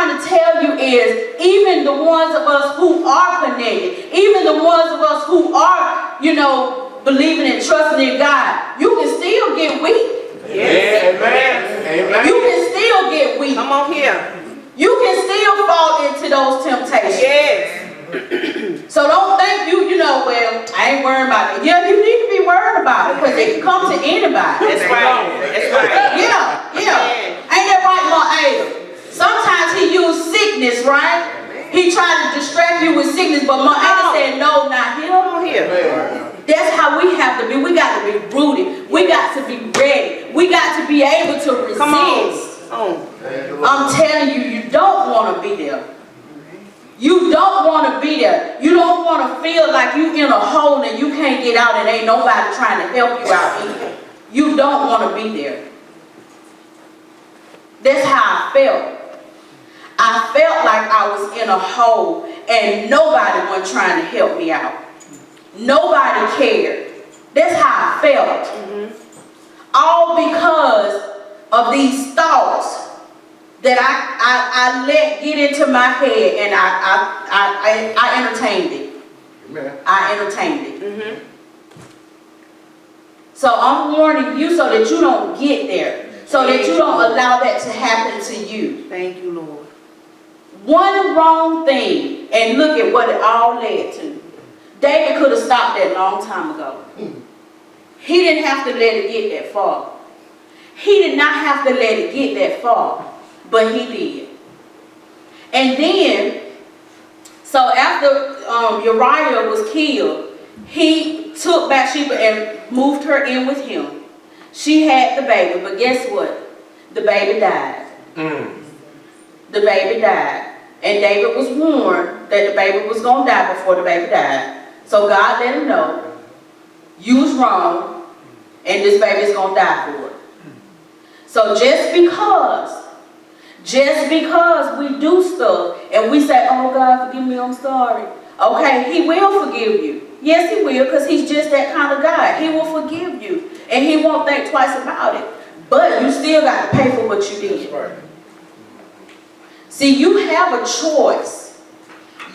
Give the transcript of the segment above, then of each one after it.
trying to tell you is, even the ones of us who are connected, even the ones of us who are, believing and trusting in God, you can still get weak. Yes. Amen. You can still get weak. Come on here. You can still fall into those temptations. Yes. So don't think well, I ain't worried about it. Yeah, you need to be worried about it, because it can come to anybody. That's right. That's right. Yeah. Ain't that right, Lord Ada? Sometimes he used sickness, right? He tried to distract you with sickness, but Mother Ada said, no, not him. Come on here. That's how we have to be. We got to be rooted. We got to be ready. We got to be able to resist. Come on. I'm telling you, you don't want to be there. You don't want to be there. You don't want to feel like you in a hole and you can't get out and ain't nobody trying to help you out either. You don't want to be there. That's how I felt. I felt like I was in a hole and nobody was trying to help me out. Nobody cared. That's how I felt. All because of these thoughts that I let get into my head, and I entertained it. Amen. I entertained it. So I'm warning you so that you don't get there, so that you don't allow that to happen to you. Thank you, Lord. One wrong thing, and look at what it all led to. David could have stopped that a long time ago. He didn't have to let it get that far. He did not have to let it get that far, but he did. And then, so after Uriah was killed, he took Bathsheba and moved her in with him. She had the baby, but guess what? The baby died. The baby died. And David was warned that the baby was going to die before the baby died. So God let him know, you was wrong, and this baby's going to die for it. So just because we do stuff and we say, oh God, forgive me, I'm sorry. Okay, he will forgive you. Yes, he will, because he's just that kind of God. He will forgive you, and he won't think twice about it. But you still got to pay for what you did. See, you have a choice.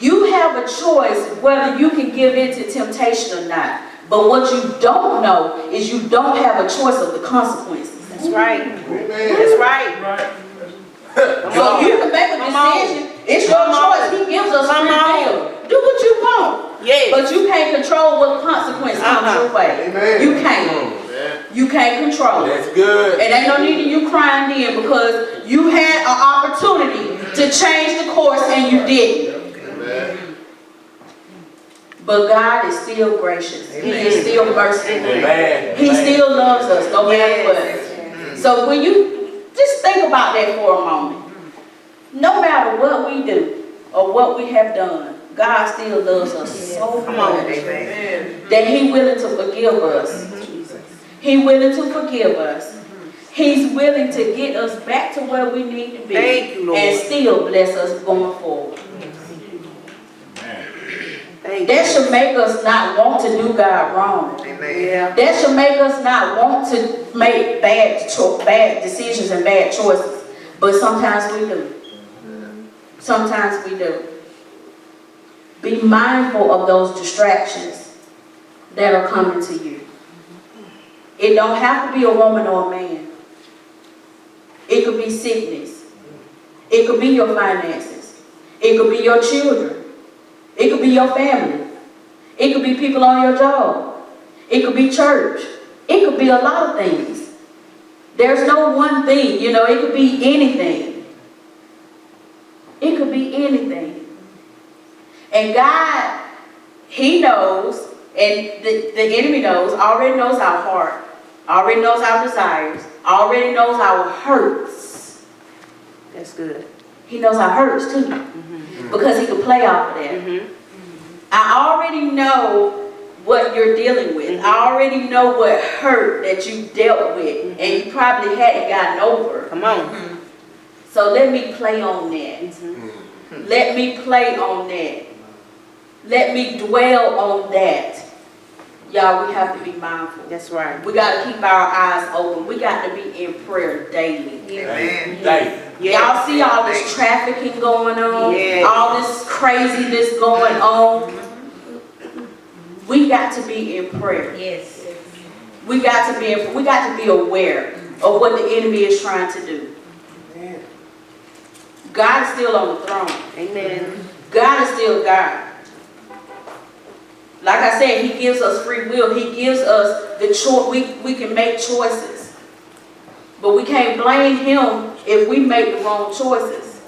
You have a choice whether you can give in to temptation or not. But what you don't know is you don't have a choice of the consequences. That's right. That's right. So you can make a decision. It's your choice. He gives us free will. Do what you want. Yes. But you can't control what consequence comes your way. Amen. You can't. You can't control it. That's good. And ain't no need of you crying then, because you had an opportunity to change the course and you didn't. Amen. But God is still gracious. He is still merciful. Amen. He still loves us no matter what. So when you just think about that for a moment. No matter what we do or what we have done, God still loves us so much that He's willing to forgive us. He's willing to forgive us. He's willing to get us back to where we need to be. Thank you, Lord. And still bless us going forward. That should make us not want to do God wrong. Amen. That should make us not want to make bad decisions and bad choices. But sometimes we do. Sometimes we do. Be mindful of those distractions that are coming to you. It don't have to be a woman or a man. It could be sickness. It could be your finances. It could be your children. It could be your family. It could be people on your job. It could be church. It could be a lot of things. There's no one thing, it could be anything. It could be anything. And God, He knows, and the enemy knows, already knows our heart, already knows our desires, already knows our hurts. That's good. He knows our hurts too, because he can play off of that. I already know what you're dealing with. I already know what hurt that you dealt with, and you probably hadn't gotten over. Come on. So let me play on that. Let me play on that. Let me dwell on that. Y'all, we have to be mindful. That's right. We got to keep our eyes open. We got to be in prayer daily. Amen. Y'all see all this trafficking going on, Yes. all this craziness going on. We got to be in prayer. Yes. We got to be aware of what the enemy is trying to do. God is still on the throne. Amen. God is still God. Like I said, He gives us free will. He gives us the choice. We can make choices. But we can't blame Him if we make the wrong choices.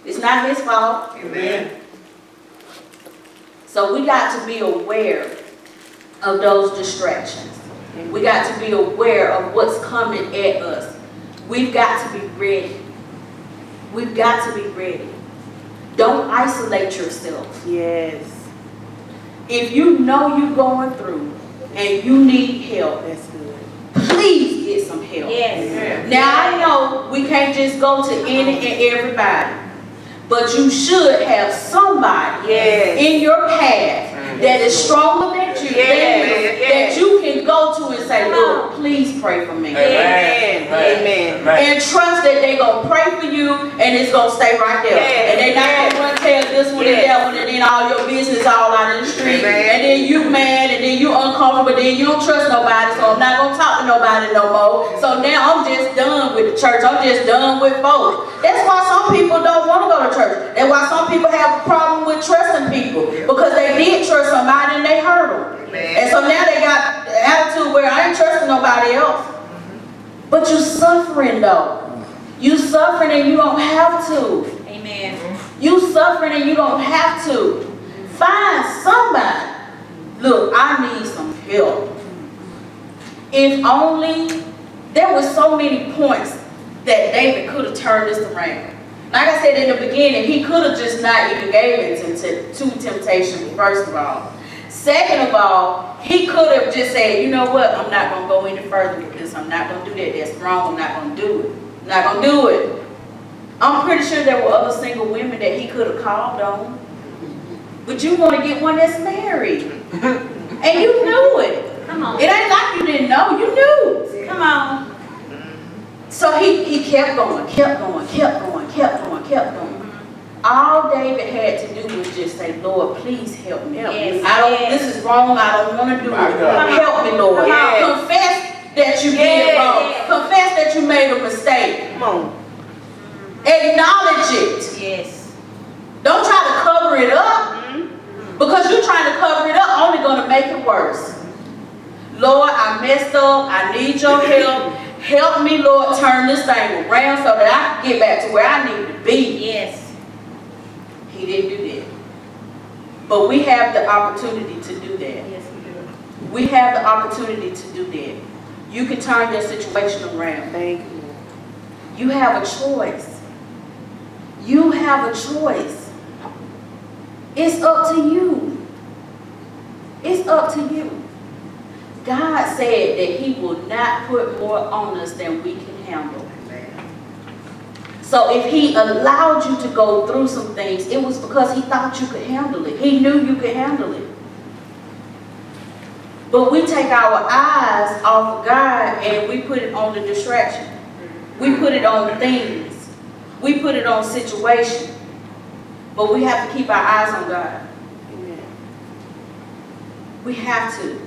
It's not His fault. Amen. So we got to be aware of those distractions. We got to be aware of what's coming at us. We've got to be ready. We've got to be ready. Don't isolate yourself. Yes. If you know you're going through and you need help, That's good. please get some help. Yes. Now I know we can't just go to any and everybody, but you should have somebody Yes. in your path that is stronger than you, that you can go to and say, look, please pray for me. Amen. Amen. And trust that they're going to pray for you and it's going to stay right there. Yes. And they're not going to run tell this one and that one and then all your business all out in the street. Amen. And then you mad and then you uncomfortable, then you don't trust nobody, so I'm not going to talk to nobody no more. So now I'm just done with the church. I'm just done with folks. That's why some people don't want to go to church. That's why some people have a problem with trusting people. Because they did trust somebody and they hurt them. And so now they got the attitude where I ain't trusting nobody else. But you suffering though. You suffering and you don't have to. Amen. You suffering and you don't have to. Find somebody. Look, I need some help. If only there were so many points that David could have turned this around. Like I said in the beginning, he could have just not even gave in to temptation, first of all. Second of all, he could have just said, you know what, I'm not going to go any further with this. I'm not going to do that. That's wrong. I'm not going to do it. I'm not going to do it. I'm pretty sure there were other single women that he could have called on. But you want to get one that's married. And you knew it. Come on. It ain't like you didn't know. You knew. Come on. So he kept going, kept going, kept going, kept going, kept going. All David had to do was just say, Lord, please help me. Yes. This is wrong. I don't want to do it. My God. Help me, Lord. Yes. Confess that you did wrong. Yes. Confess that you made a mistake. Come on. Acknowledge it. Yes. Don't try to cover it up. Because you're trying to cover it up, only going to make it worse. Lord, I messed up. I need your help. Help me, Lord, turn this thing around so that I can get back to where I need to be. Yes. He didn't do that. But we have the opportunity to do that. Yes, we do. We have the opportunity to do that. You can turn your situation around. Thank you. You have a choice. You have a choice. It's up to you. It's up to you. God said that He will not put more on us than we can handle. So if He allowed you to go through some things, it was because He thought you could handle it. He knew you could handle it. But we take our eyes off of God and we put it on the distraction. We put it on things. We put it on situations. But we have to keep our eyes on God. Amen. We have to.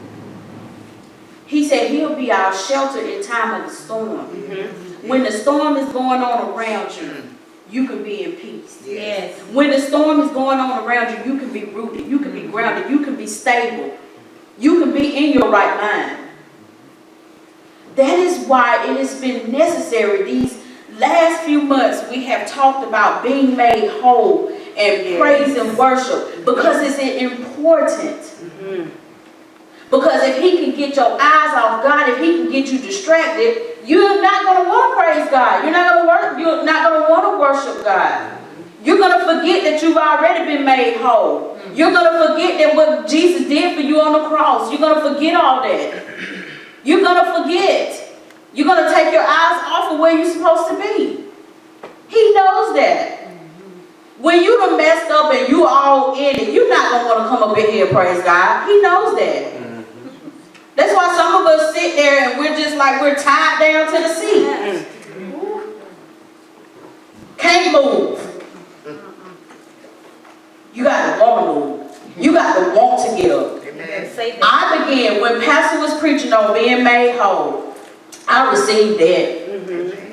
He said He'll be our shelter in time of the storm. When the storm is going on around you, you can be in peace. Yes. When the storm is going on around you, you can be rooted, you can be grounded, you can be stable. You can be in your right mind. That is why it has been necessary these last few months we have talked about being made whole and praise and worship because it's important. Because if He can get your eyes off God, if He can get you distracted, you're not going to want to praise God. You're not going to want to worship God. You're going to forget that you've already been made whole. You're going to forget that what Jesus did for you on the cross. You're going to forget all that. You're going to forget. You're going to take your eyes off of where you're supposed to be. He knows that. When you done messed up and you all in it, you're not going to want to come up in here and praise God. He knows that. That's why some of us sit there and we're just like we're tied down to the seat. move. You got to want to move. You got to want to get up. Amen. Say that. I began, when Pastor was preaching on being made whole, I received that.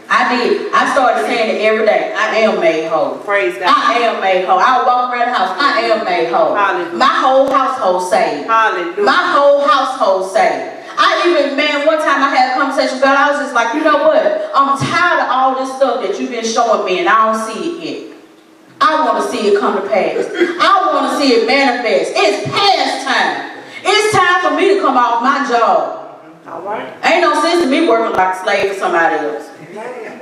I did. I started saying it every day. I am made whole. Praise God. I am made whole. I walk around the house. I am made whole. Hallelujah. My whole household saved. Hallelujah. My whole household saved. I even, man, one time I had a conversation with God. I was just like, you know what? I'm tired of all this stuff that you've been showing me and I don't see it yet. I want to see it come to pass. I want to see it manifest. It's past time. It's time for me to come off my job. All right. Ain't no sense in me working like a slave for somebody else.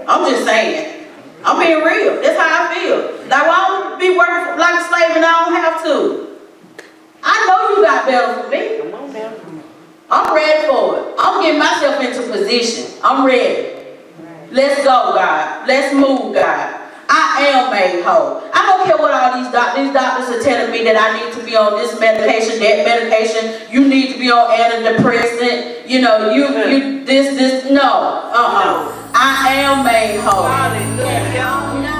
I'm just saying. I'm being real. That's how I feel. Like, why would I be working like a slave and I don't have to? I know you got better for me. Come on now. I'm ready for it. I'm getting myself into position. I'm ready. Let's go, God. Let's move, God. I am made whole. I don't care what all these doctors are telling me that I need to be on this medication, that medication. You need to be on antidepressant. You know, you this. No. I am made whole. Hallelujah.